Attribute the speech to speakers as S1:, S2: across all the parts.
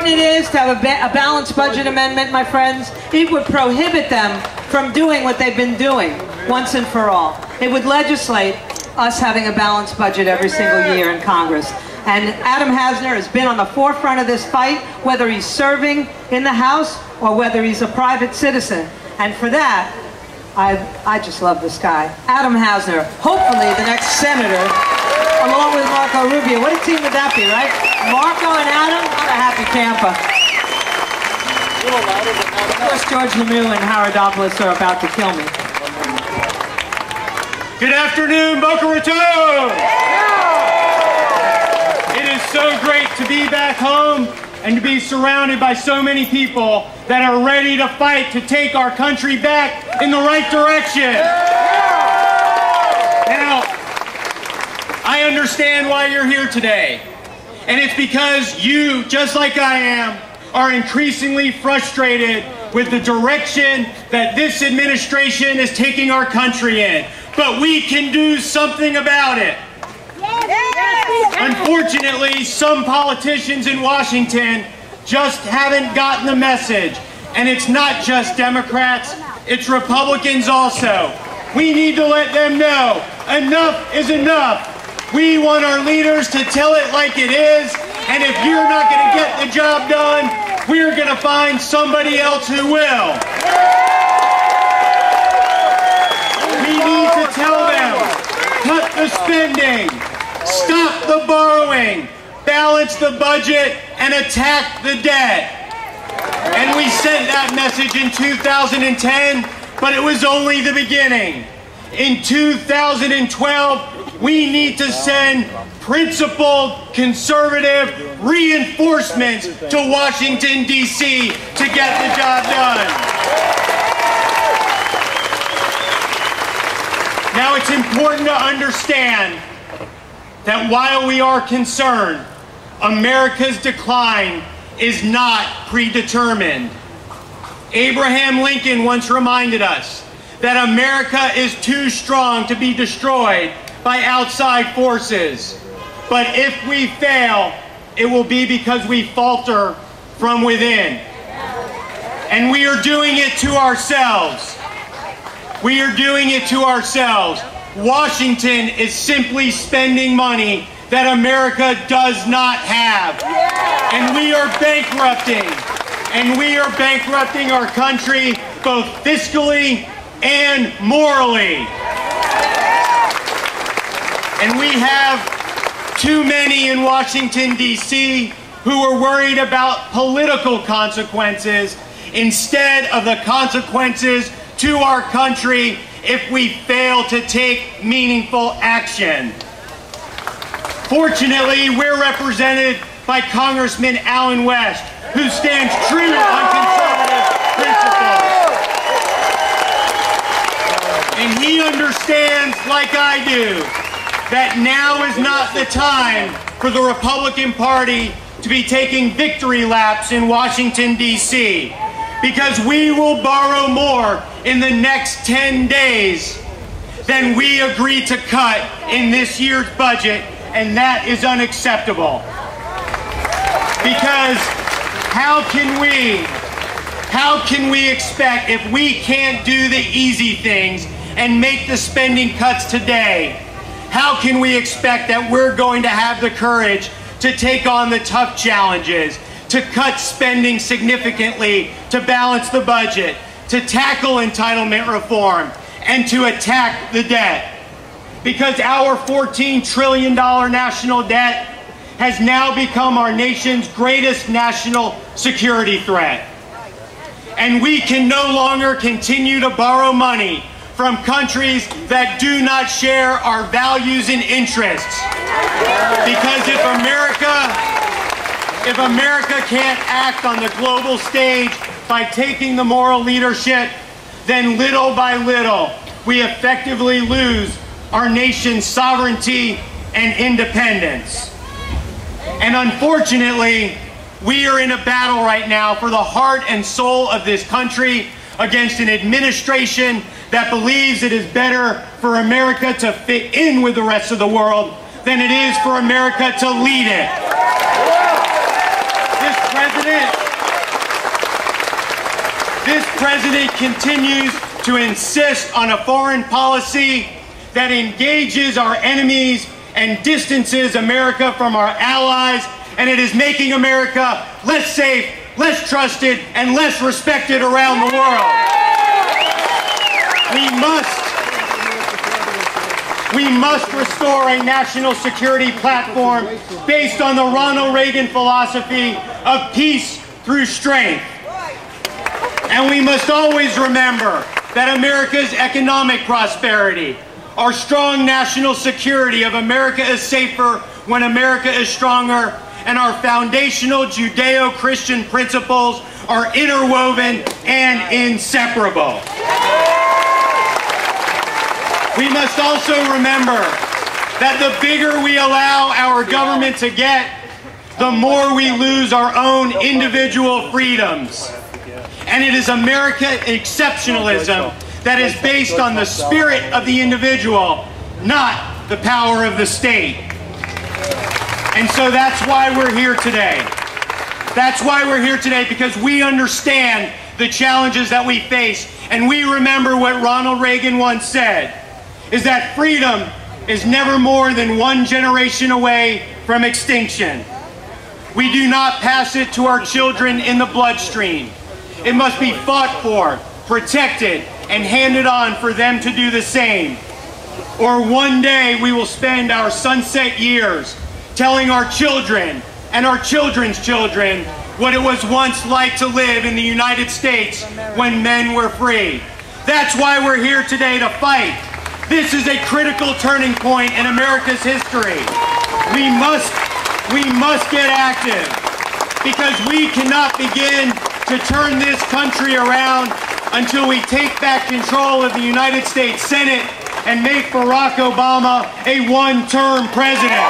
S1: important it is to have a balanced budget amendment, my friends. It would prohibit them from doing what they've been doing once and for all. It would legislate us having a balanced budget every single year in Congress. And Adam Hasner has been on the forefront of this fight, whether he's serving in the House or whether he's a private citizen. And for that, I just love this guy. Adam Hasner, hopefully the next senator, along with Marco Rubio. What a team would that be, right? Marco and Adam, what a happy camper. Of course, George Lemieux and Haradopoulos are about to kill me.
S2: Good afternoon, Boca Raton! It is so great to be back home and to be surrounded by so many people that are ready to fight to take our country back in the right direction. Now, I understand why you're here today. And it's because you, just like I am, are increasingly frustrated with the direction that this administration is taking our country in. But we can do something about it. Unfortunately, some politicians in Washington just haven't gotten the message. And it's not just Democrats, it's Republicans also. We need to let them know enough is enough. We want our leaders to tell it like it is, and if you're not going to get the job done, we're going to find somebody else who will. We need to tell them, cut the spending, stop the borrowing, balance the budget, and attack the debt. And we sent that message in 2010, but it was only the beginning. In 2012, we need to send principled, conservative reinforcements to Washington, D.C. to get the job done. Now, it's important to understand that while we are concerned, America's decline is not predetermined. Abraham Lincoln once reminded us that America is too strong to be destroyed by outside forces. But if we fail, it will be because we falter from within. And we are doing it to ourselves. We are doing it to ourselves. Washington is simply spending money that America does not have. And we are bankrupting. And we are bankrupting our country both fiscally and morally. And we have too many in Washington, D.C. who are worried about political consequences instead of the consequences to our country if we fail to take meaningful action. Fortunately, we're represented by Congressman Allen West, who stands true on conservative principles. And he understands, like I do, that now is not the time for the Republican Party to be taking victory laps in Washington, D.C., because we will borrow more in the next 10 days than we agreed to cut in this year's budget, and that is unacceptable. Because how can we expect, if we can't do the easy things and make the spending cuts today, how can we expect that we're going to have the courage to take on the tough challenges, to cut spending significantly, to balance the budget, to tackle entitlement reform, and to attack the debt? Because our $14 trillion national debt has now become our nation's greatest national security threat. And we can no longer continue to borrow money from countries that do not share our values and interests. Because if America can't act on the global stage by taking the moral leadership, then little by little, we effectively lose our nation's sovereignty and independence. And unfortunately, we are in a battle right now for the heart and soul of this country against an administration that believes it is better for America to fit in with the rest of the world than it is for America to lead it. This This president continues to insist on a foreign policy that engages our enemies and distances America from our allies, and it is making America less safe, less trusted, and less respected around the world. We must restore a national security platform based on the Ronald Reagan philosophy of peace through strength. And we must always remember that America's economic prosperity, our strong national security of America is safer when America is stronger, and our foundational Judeo-Christian principles are interwoven and inseparable. We must also remember that the bigger we allow our government to get, the more we lose our own individual freedoms. And it is American exceptionalism that is based on the spirit of the individual, not the power of the state. And so that's why we're here today. That's why we're here today, because we understand the challenges that we face, and we remember what Ronald Reagan once said, is that freedom is never more than one generation away from extinction. We do not pass it to our children in the bloodstream. It must be fought for, protected, and handed on for them to do the same. Or one day we will spend our sunset years telling our children and our children's children what it was once like to live in the United States when men were free. That's why we're here today, to fight. This is a critical turning point in America's history. We must get active, because we cannot begin to turn this country around until we take back control of the United States Senate and make Barack Obama a one-term president.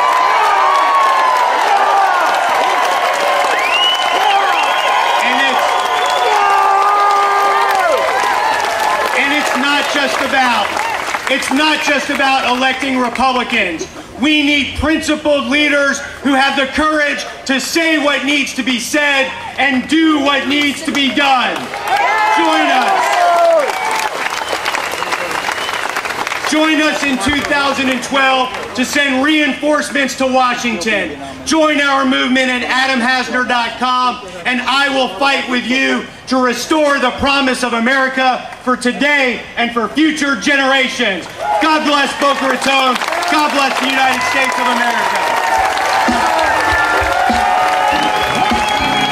S2: It's not just about electing Republicans. We need principled leaders who have the courage to say what needs to be said and do what needs to be done. Join us. Join us in 2012 to send reinforcements to Washington. Join our movement at adamhasner.com, and I will fight with you to restore the promise of America for today and for future generations. God bless Boca Raton. God bless the United States of America.